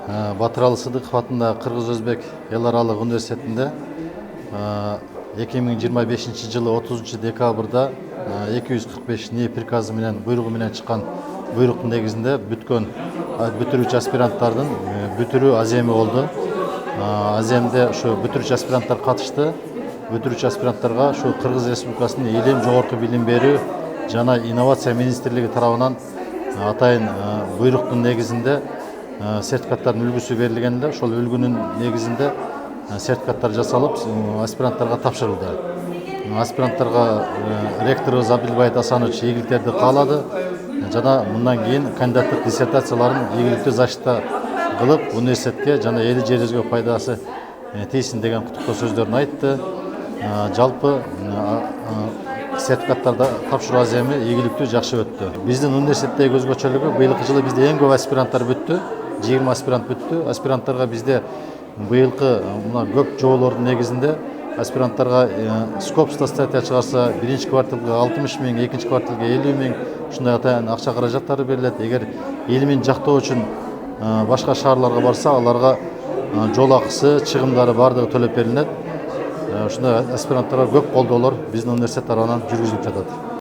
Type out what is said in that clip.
Батыралы Сыдықов атындағы Қырғыз-Өзбек ел аралык университетінде 2025 жылы 30 декабрда 245 не приказы менен буйругу менен чыккан буйруктун негизинде бүтүрүүчү аспиранттардын бүтүрүү аземи болду. Аземде ушу бүтүрүүчү аспиранттар катышты. Бүтүрүүчү аспиранттарга ушу Кыргыз Республикасынын илим, жогорку билим берүү жана инновация министрлиги тарабынан атайын буйруктун негизинде сертификаттардын үлгүсү берилген эле. Ошол үлгүнүн негизинде сертификаттар жасалып, аспиранттарга тапшырылды. Аспиранттарга ректорубуз Абдилбай Асанович ийгиликтерди каалады жана мындан кийин кандидаттык диссертацияларын ийгиликтүү защита кылып, университетке жана эли жерибизге пайдасы тийсин деген куттуктоо сөздөрүн айтты. Жалпы сертификаттарды тапшыруу аземи ийгиликтүү, жакшы өттү. Биздин университеттеги өзгөчөлүгү быйылкы жылы бизде эң көп аспиранттар бүттү. 20 аспирант бүттү. Аспиранттарга бизде быйылкы көп жоолордун негизинде аспиранттарга скопста статья чыгарса, биринчи кварталга 60 миң, экинчи кварталга 50 миң ушундай атайын акча каражаттары берилет. Эгер илимин жактоо үчүн башка шаарларга барса, аларга жол акысы, чыгымдары бардыгы төлөп берилет. Ушундай аспиранттарга көп колдоолор биздин университет тарабынан жүргүзүлүп жатат.